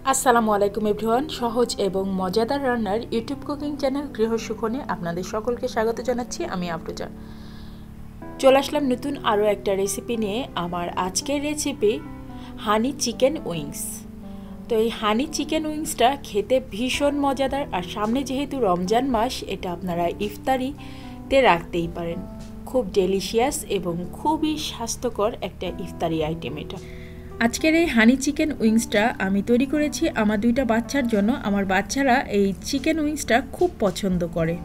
আসসালামু আলাইকুম এভরিওয়ান। সহজ এবং মজাদার রান্নার ইউটিউব কুকিং চ্যানেল গৃহসুখনে আপনাদের সকলকে স্বাগত জানাচ্ছি। আমি আফরোজা চলে আসলাম নতুন আরও একটা রেসিপি নিয়ে। আমার আজকের রেসিপি হানি চিকেন উইংস। তো এই হানি চিকেন উইংসটা খেতে ভীষণ মজাদার, আর সামনে যেহেতু রমজান মাস, এটা আপনারা ইফতারিতে রাখতেই পারেন। খুব ডেলিশিয়াস এবং খুবই স্বাস্থ্যকর একটা ইফতারি আইটেম এটা। আজকের এই হানি চিকেন উইংসটা আমি তৈরি করেছি আমার দুইটা বাচ্চার জন্য। আমার বাচ্চারা এই চিকেন উইংসটা খুব পছন্দ করে।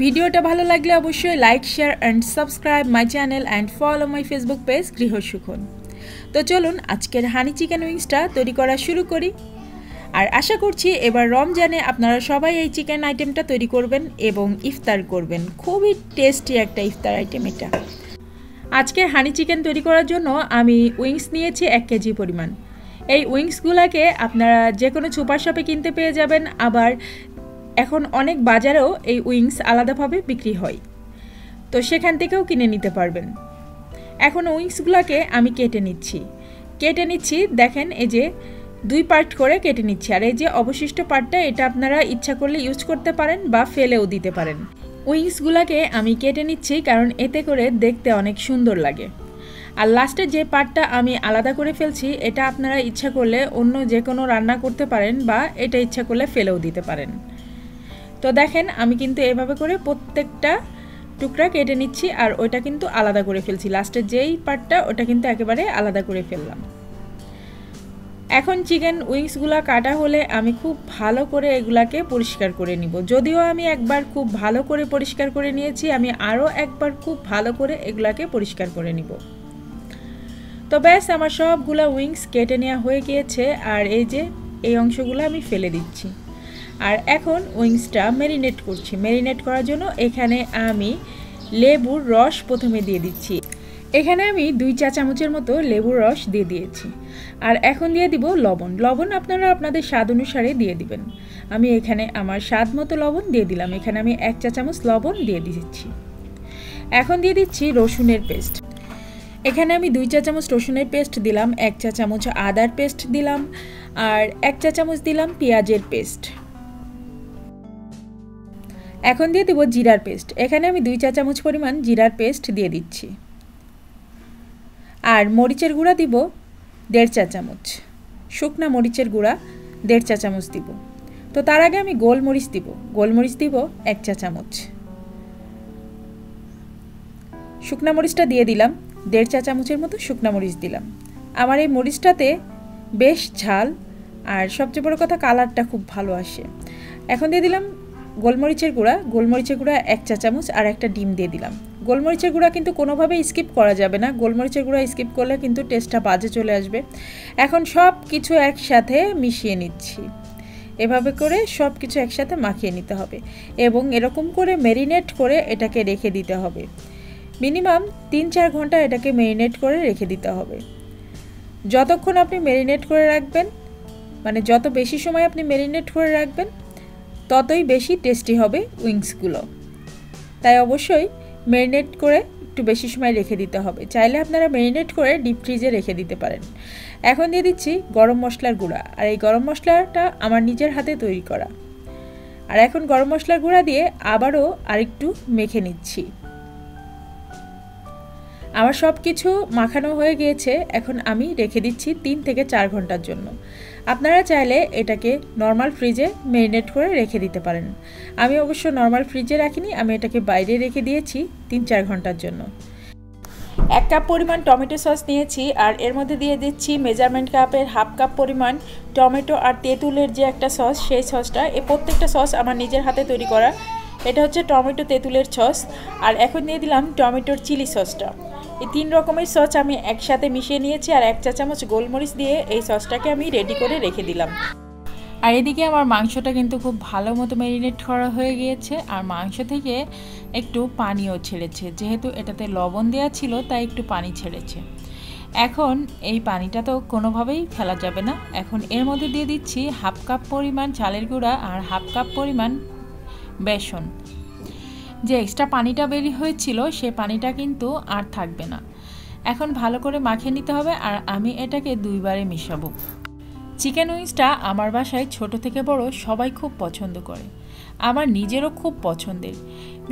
ভিডিওটা ভালো লাগলে অবশ্যই like, share and subscribe my channel and follow my Facebook page Grihasukhan. তো চলুন আজকের হানি চিকেন উইংসটা তৈরি করা শুরু করি। আর আশা করছি এবার রমজানে আপনারা সবাই এই চিকেন আইটেমটা তৈরি করবেন এবং ইফতার করবেন। খুবই টেস্টি একটা ইফতার আইটেম এটা। আজকের হানি চিকেন তৈরি করার জন্য আমি উইংস নিয়েছি 1 কেজি পরিমাণ। এই উইংসগুলোকে আপনারা যে কোনো সুপার শপে কিনতে পেয়ে যাবেন, আবার এখন অনেক বাজারেও এই উইংস আলাদাভাবে বিক্রি হয়, তো সেখান থেকেও কিনে নিতে পারবেন। এখন উইংসগুলোকে আমি কেটে নিচ্ছি। দেখেন এই যে 2 পার্ট করে কেটে নিচ্ছি। আর এই যে অবশিষ্ট পার্টটা, এটা আপনারা ইচ্ছা করলে ইউজ করতে পারেন বা ফেলেও দিতে পারেন। উইংসগুলোকে আমি কেটে নিচ্ছি কারণ এতে করে দেখতে অনেক সুন্দর লাগে। আর লাস্টে যে পার্টটা আমি আলাদা করে ফেলছি, এটা আপনারা ইচ্ছা করলে অন্য যে কোনো রান্না করতে পারেন বা এটা ইচ্ছা করলে ফেলেও দিতে পারেন। তো দেখেন আমি কিন্তু এভাবে করে প্রত্যেকটা টুকরা কেটে নিচ্ছি, আর ওইটা কিন্তু আলাদা করে ফেলছি। লাস্টের যেই পার্টটা ওটা কিন্তু একেবারে আলাদা করে ফেললাম। এখন চিকেন উইংসগুলো কাটা হলে আমি খুব ভালো করে এগুলাকে পরিষ্কার করে নিব। যদিও আমি একবার খুব ভালো করে পরিষ্কার করে নিয়েছি, আমি আরও একবার খুব ভালো করে এগুলাকে পরিষ্কার করে নিব। তো ব্যাস আমার সবগুলো উইংস কেটে নেওয়া হয়ে গিয়েছে। আর এই যে এই অংশগুলো আমি ফেলে দিচ্ছি। আর এখন উইংসটা ম্যারিনেট করছি। ম্যারিনেট করার জন্য এখানে আমি লেবুর রস প্রথমে দিয়ে দিচ্ছি। এখানে আমি 2 চা চামচের মতো লেবুর রস দিয়ে দিয়েছি। আর এখন দিয়ে দিব লবণ। লবণ আপনারা আপনাদের স্বাদ অনুসারে দিয়ে দিবেন। আমি এখানে আমার স্বাদ মতো লবণ দিয়ে দিলাম। এখানে আমি 1 চা চামচ লবণ দিয়ে দিচ্ছি। এখন দিয়ে দিচ্ছি রসুনের পেস্ট। এখানে আমি 2 চা চামচ রসুনের পেস্ট দিলাম, 1 চা চামচ আদার পেস্ট দিলাম, আর 1 চা চামচ দিলাম পেঁয়াজের পেস্ট। এখন দিয়ে দিব জিরার পেস্ট। এখানে আমি 2 চা চামচ পরিমাণ জিরার পেস্ট দিয়ে দিচ্ছি। আর মরিচের গুঁড়া দিব 1.5 চা চামচ। শুকনা মরিচের গুঁড়া 1.5 চা চামচ দিব। তো তার আগে আমি গোলমরিচ দিব। গোলমরিচ দিব 1 চা চামচ। শুকনা মরিচটা দিয়ে দিলাম, 1.5 চা চামচের মতো শুকনা মরিচ দিলাম। আমার এই মরিচটাতে বেশ ঝাল, আর সবচেয়ে বড় কথা কালারটা খুব ভালো আসে। এখন দিয়ে দিলাম গোলমরিচের গুঁড়া। গোলমরিচের গুঁড়া 1 চা চামচ, আর একটা ডিম দিয়ে দিলাম। গোলমরিচের গুঁড়া কিন্তু কোনোভাবেই স্কিপ করা যাবে না। গোলমরিচের গুঁড়া স্কিপ করলে কিন্তু টেস্টটা বাজে চলে আসবে। এখন সব কিছু একসাথে মিশিয়ে নিচ্ছি। এভাবে করে সব কিছু একসাথে মাখিয়ে নিতে হবে এবং এরকম করে ম্যারিনেট করে এটাকে রেখে দিতে হবে। মিনিমাম 3-4 ঘন্টা এটাকে ম্যারিনেট করে রেখে দিতে হবে। যতক্ষণ আপনি ম্যারিনেট করে রাখবেন, মানে যত বেশি সময় আপনি ম্যারিনেট করে রাখবেন, ততই বেশি টেস্টি হবে উইংসগুলো। তাই অবশ্যই ম্যারিনেট করে একটু বেশি সময় রেখে দিতে হবে। চাইলে আপনারা ম্যারিনেট করে ডিপ ফ্রিজে রেখে দিতে পারেন। এখন দিয়ে দিচ্ছি গরম মশলার গুঁড়া। আর এই গরম মশলাটা আমার নিজের হাতে তৈরি করা। আর এখন গরম মশলার গুঁড়া দিয়ে আবারও আরেকটু মেখে নিচ্ছি। আমার সব কিছু মাখানো হয়ে গিয়েছে। এখন আমি রেখে দিচ্ছি 3 থেকে 4 ঘন্টার জন্য। আপনারা চাইলে এটাকে নর্মাল ফ্রিজে ম্যারিনেট করে রেখে দিতে পারেন। আমি অবশ্য নর্মাল ফ্রিজে রাখিনি, আমি এটাকে বাইরে রেখে দিয়েছি 3-4 ঘন্টার জন্য। 1 কাপ পরিমাণ টমেটো সস নিয়েছি, আর এর মধ্যে দিয়ে দিচ্ছি মেজারমেন্ট কাপের 1/2 কাপ পরিমাণ টমেটো আর তেঁতুলের যে একটা সস, সেই সসটা। এই প্রত্যেকটা সস আমার নিজের হাতে তৈরি করা। এটা হচ্ছে টমেটো তেঁতুলের সস। আর এখন দিয়ে দিলাম টমেটোর চিলি সসটা। এই 3 রকমের সস আমি একসাথে মিশিয়ে নিয়েছি, আর 1 চা চামচ গোলমরিচ দিয়ে এই সসটাকে আমি রেডি করে রেখে দিলাম। আর এদিকে আমার মাংসটা কিন্তু খুব ভালো মতো ম্যারিনেট করা হয়ে গিয়েছে, আর মাংস থেকে একটু পানিও ছেড়েছে। যেহেতু এটাতে লবণ দেওয়া ছিল, তাই একটু পানি ছেড়েছে। এখন এই পানিটা তো কোনোভাবেই ফেলা যাবে না। এখন এর মধ্যে দিয়ে দিচ্ছি 1/2 কাপ পরিমাণ চালের গুঁড়া আর 1/2 কাপ পরিমাণ বেসন। যে এক্সট্রা পানিটা বেরিয়ে হয়েছিল, সে পানিটা কিন্তু আর থাকবে না। এখন ভালো করে মাখিয়ে নিতে হবে, আর আমি এটাকে 2 বারে মিশাবো। চিকেন উইংসটা আমার বাসায় ছোট থেকে বড় সবাই খুব পছন্দ করে, আমার নিজেরও খুব পছন্দের।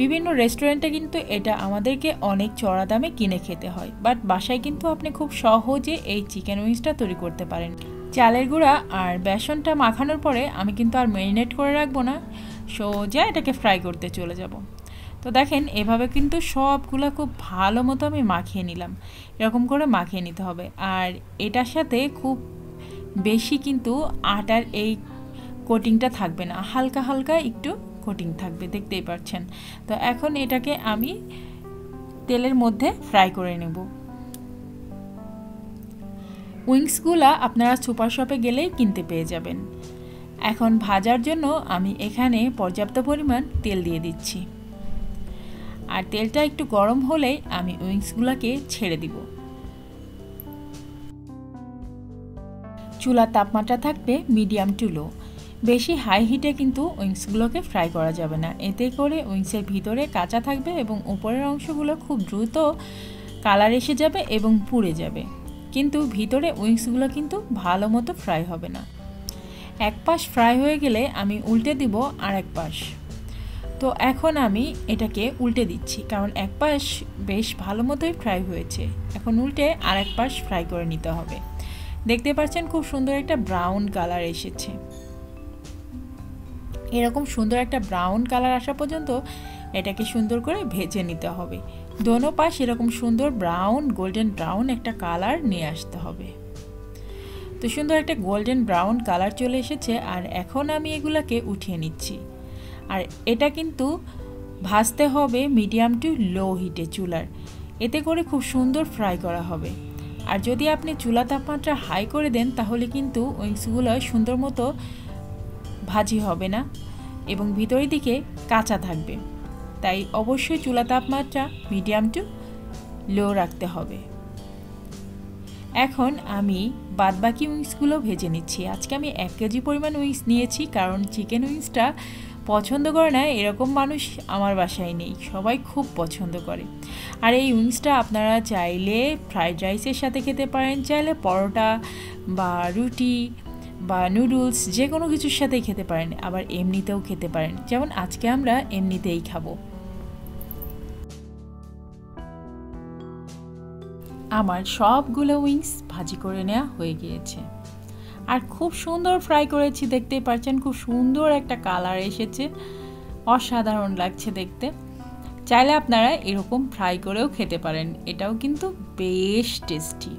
বিভিন্ন রেস্টুরেন্টে কিন্তু এটা আমাদেরকে অনেক চড়া দামে কিনে খেতে হয়, বাট বাসায় কিন্তু আপনি খুব সহজে এই চিকেন উইংসটা তৈরি করতে পারেন। চালের গুঁড়া আর বেসনটা মাখানোর পরে আমি কিন্তু আর ম্যারিনেট করে রাখবো না, সোজা এটাকে ফ্রাই করতে চলে যাব। তো দেখেন এভাবে কিন্তু সবগুলো খুব ভালো মতো আমি মাখিয়ে নিলাম, এরকম করে মাখিয়ে নিতে হবে। আর এটার সাথে খুব বেশি কিন্তু আটার এই কোটিংটা থাকবে না, হালকা হালকা একটু কোটিং থাকবে, দেখতেই পাচ্ছেন। তো এখন এটাকে আমি তেলের মধ্যে ফ্রাই করে নেব। উইংসগুলা আপনারা সুপার শপে গেলেই কিনতে পেয়ে যাবেন। এখন ভাজার জন্য আমি এখানে পর্যাপ্ত পরিমাণ তেল দিয়ে দিচ্ছি, আর তেলটা একটু গরম হলেই আমি উইংসগুলোকে ছেড়ে দিব। চুলার তাপমাত্রা থাকবে মিডিয়াম টু লো, বেশি হাই হিটে কিন্তু উইংসগুলোকে ফ্রাই করা যাবে না, এতে করে উইংসের ভিতরে কাঁচা থাকবে এবং উপরের অংশগুলো খুব দ্রুত কালার এসে যাবে এবং পুড়ে যাবে, কিন্তু ভিতরে উইংসগুলো কিন্তু ভালো মতো ফ্রাই হবে না। এক পাশ ফ্রাই হয়ে গেলে আমি উল্টে দিব আর এক পাশ। তো এখন আমি এটাকে উল্টে দিচ্ছি, কারণ এক পাশ বেশ ভালো মতোই ফ্রাই হয়েছে। এখন উল্টে আর এক পাশ ফ্রাই করে নিতে হবে। দেখতে পাচ্ছেন খুব সুন্দর একটা ব্রাউন কালার এসেছে। এরকম সুন্দর একটা ব্রাউন কালার আসা পর্যন্ত এটাকে সুন্দর করে ভেজে নিতে হবে। দোনো পাশ এরকম সুন্দর ব্রাউন, গোল্ডেন ব্রাউন একটা কালার নিয়ে আসতে হবে। তো সুন্দর একটা গোল্ডেন ব্রাউন কালার চলে এসেছে, আর এখন আমি এগুলাকে উঠিয়ে নিচ্ছি। আর এটা কিন্তু ভাজতে হবে মিডিয়াম টু লো হিটে চুলার, এতে করে খুব সুন্দর ফ্রাই করা হবে। আর যদি আপনি চুলা তাপমাত্রা হাই করে দেন তাহলে কিন্তু উইংসগুলো সুন্দর মতো ভাজি হবে না এবং ভিতরের দিকে কাঁচা থাকবে। তাই অবশ্যই চুলা তাপমাত্রা মিডিয়াম টু লো রাখতে হবে। এখন আমি বাদবাকি উইংসগুলো ভেজে নিচ্ছি। আজকে আমি 1 কেজি পরিমাণ উইংস নিয়েছি, কারণ চিকেন উইংসটা পছন্দ করে না এরকম মানুষ আমার বাসায় নেই, সবাই খুব পছন্দ করে। আর এই উইংসটা আপনারা চাইলে ফ্রাইড রাইসের সাথে খেতে পারেন, চাইলে পরোটা বা রুটি বা নুডলস যে কোনো কিছুর সাথেই খেতে পারেন, আবার এমনিতেও খেতে পারেন, যেমন আজকে আমরা এমনিতেই খাবো। আমার সবগুলো উইংস ভাজি করে নেওয়া হয়ে গিয়েছে, আর খুব সুন্দর ফ্রাই করেছি, দেখতেই পাচ্ছেন খুব সুন্দর একটা কালার এসেছে, অসাধারণ লাগছে দেখতে। চাইলে আপনারা এরকম ফ্রাই করেও খেতে পারেন, এটাও কিন্তু বেশ টেস্টি।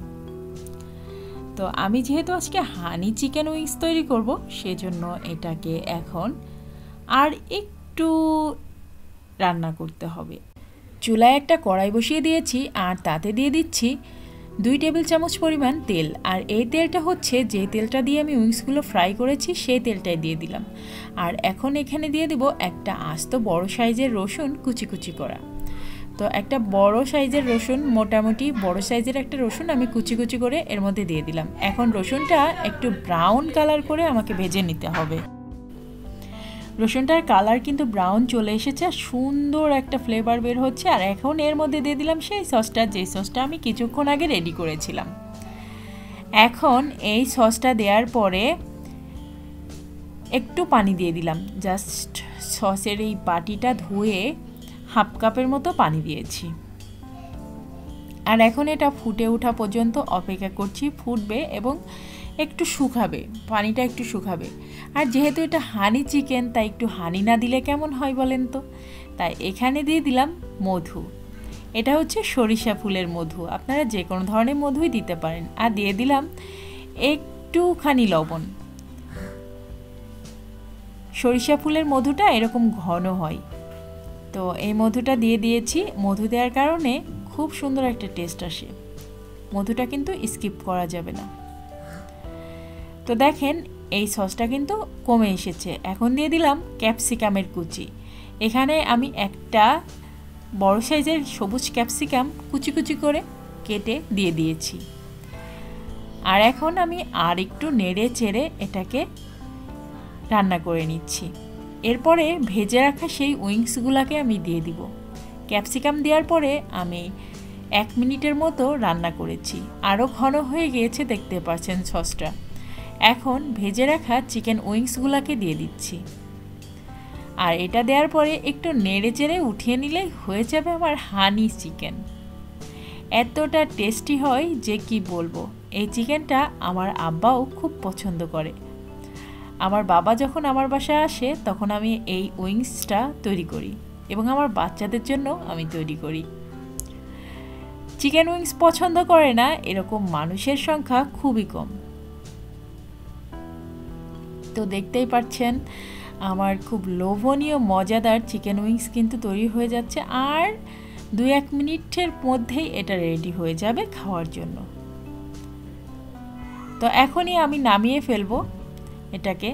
তো আমি যেহেতু আজকে হানি চিকেন উইংস তৈরি করব, সেজন্য এটাকে এখন আর একটু রান্না করতে হবে। চুলায় একটা কড়াই বসিয়ে দিয়েছি, আর তাতে দিয়ে দিচ্ছি 2 টেবিল চামচ পরিমাণ তেল। আর এই তেলটা হচ্ছে যে তেলটা দিয়ে আমি উইংসগুলো ফ্রাই করেছি সেই তেলটাই দিয়ে দিলাম। আর এখন এখানে দিয়ে দিব একটা আস্ত বড় সাইজের রসুন কুচি কুচি করা। তো একটা বড় সাইজের রসুন, মোটামুটি বড় সাইজের একটা রসুন আমি কুচি কুচি করে এর মধ্যে দিয়ে দিলাম। এখন রসুনটা একটু ব্রাউন কালার করে আমাকে ভেজে নিতে হবে। রসুনটার কালার কিন্তু ব্রাউন চলে এসেছে, সুন্দর একটা ফ্লেভার বের হচ্ছে। আর এখন এর মধ্যে দিয়ে দিলাম সেই সসটা, যে সসটা আমি কিছুক্ষণ আগে রেডি করেছিলাম। এখন এই সসটা দেওয়ার পরে একটু পানি দিয়ে দিলাম, জাস্ট সসের এই বাটিটা ধুয়ে হাফ কাপের মতো পানি দিয়েছি। আর এখন এটা ফুটে ওঠা পর্যন্ত অপেক্ষা করছি, ফুটবে এবং একটু শুকাবে, পানিটা একটু শুকাবে। আর যেহেতু এটা হানি চিকেন, তাই একটু হানি না দিলে কেমন হয় বলেন তো, তাই এখানে দিয়ে দিলাম মধু। এটা হচ্ছে সরিষা ফুলের মধু, আপনারা যে কোনো ধরনের মধুই দিতে পারেন। আর দিয়ে দিলাম একটুখানি লবণ। সরিষা ফুলের মধুটা এরকম ঘন হয়, তো এই মধুটা দিয়ে দিয়েছি। মধু দেওয়ার কারণে খুব সুন্দর একটা টেস্ট আসে, মধুটা কিন্তু স্কিপ করা যাবে না। তো দেখেন এই সসটা কিন্তু কমে এসেছে। এখন দিয়ে দিলাম ক্যাপসিকামের কুচি। এখানে আমি একটা বড় সাইজের সবুজ ক্যাপসিকাম কুচি কুচি করে কেটে দিয়ে দিয়েছি। আর এখন আমি আর একটু নেড়ে চেড়ে এটাকে রান্না করে নিচ্ছি। এরপরে ভেজে রাখা সেই উইংসগুলোকে আমি দিয়ে দিব। ক্যাপসিকাম দেওয়ার পরে আমি 1 মিনিটের মতো রান্না করেছি, আরও ঘন হয়ে গিয়েছে, দেখতে পাচ্ছেন সসটা। এখন ভেজে রাখা চিকেন উইংসগুলোকে দিয়ে দিচ্ছি। আর এটা দেওয়ার পরে একটু নেড়ে চেড়ে উঠিয়ে নিলেই হয়ে যাবে আমার হানি চিকেন। এতটা টেস্টি হয় যে কি বলবো। এই চিকেনটা আমার আব্বাও খুব পছন্দ করে। আমার বাবা যখন আমার বাসায় আসে তখন আমি এই উইংসটা তৈরি করি এবং আমার বাচ্চাদের জন্য আমি তৈরি করি। চিকেন উইংস পছন্দ করে না এরকম মানুষের সংখ্যা খুবই কম। তো দেখতেই পাচ্ছেন আমার খুব লোভনীয় মজাদার চিকেন উইংস কিন্তু তৈরি হয়ে যাচ্ছে, আর 2-1 মিনিটের মধ্যেই এটা রেডি হয়ে যাবে খাওয়ার জন্য। তো এখনই আমি নামিয়ে ফেলবো এটাকে।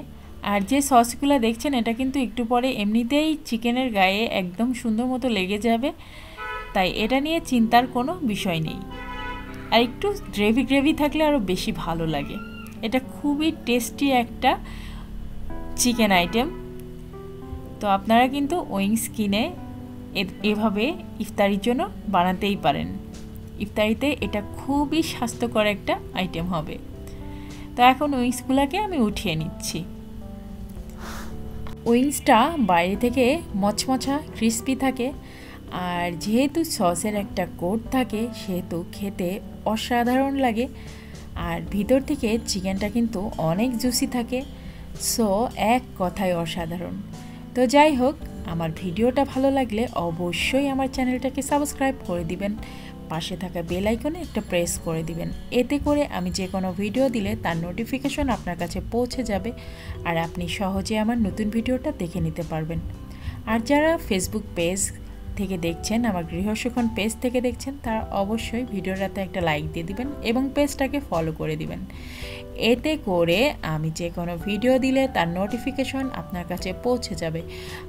আর যে সসগুলো দেখছেন এটা কিন্তু একটু পরে এমনিতেই চিকেনের গায়ে একদম সুন্দর মতো লেগে যাবে, তাই এটা নিয়ে চিন্তার কোনো বিষয় নেই। আর একটু গ্রেভি গ্রেভি থাকলে আরও বেশি ভালো লাগে। এটা খুবই টেস্টি একটা চিকেন আইটেম। তো আপনারা কিন্তু উইংস কিনে এভাবে ইফতারির জন্য বানাতেই পারেন। ইফতারিতে এটা খুবই স্বাস্থ্যকর একটা আইটেম হবে। তো এখন উইংসগুলোকে আমি উঠিয়ে নিচ্ছি। উইংসটা বাইরে থেকে মচমচা ক্রিস্পি থাকে, আর যেহেতু সসের একটা কোট থাকে সেহেতু খেতে অসাধারণ লাগে। আর ভিতর থেকে চিকেনটা কিন্তু অনেক জুসি থাকে, সো এক কথায় অসাধারণ। তো যাই হোক, আমার ভিডিওটা ভালো লাগলে অবশ্যই আমার চ্যানেলটাকে সাবস্ক্রাইব করে দিবেন, পাশে থাকা বেল আইকনে একটা প্রেস করে দিবেন। এতে করে আমি যে কোনো ভিডিও দিলে তার নোটিফিকেশন আপনার কাছে পৌঁছে যাবে, আর আপনি সহজে আমার নতুন ভিডিওটা দেখে নিতে পারবেন। আর যারা ফেসবুক পেজ থেকে দেখছেন, আমার গৃহসুখন পেজ থেকে দেখছেন, তারা অবশ্যই ভিডিওটাতে একটা লাইক দিয়ে দিবেন এবং পেজটাকে ফলো করে দিবেন। এতে করে আমি যে কোনো ভিডিও দিলে তার নোটিফিকেশন আপনার কাছে পৌঁছে যাবে,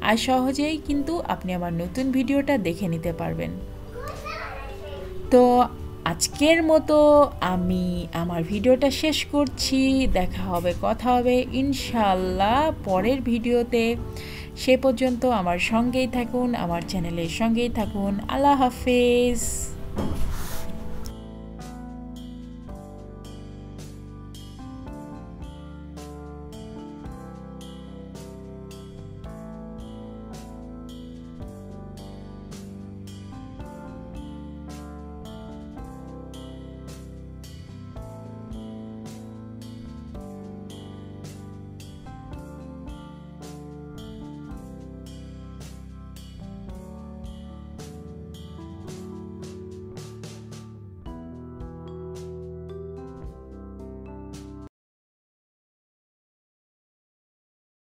আর সহজেই কিন্তু আপনি আমার নতুন ভিডিওটা দেখে নিতে পারবেন। তো আজকের মতো আমি আমার ভিডিওটা শেষ করছি। দেখা হবে, কথা হবে ইনশাআল্লাহ পরের ভিডিওতে। সে পর্যন্ত আমার সঙ্গেই থাকুন, আমার চ্যানেলের সঙ্গেই থাকুন। আল্লাহ হাফেজ।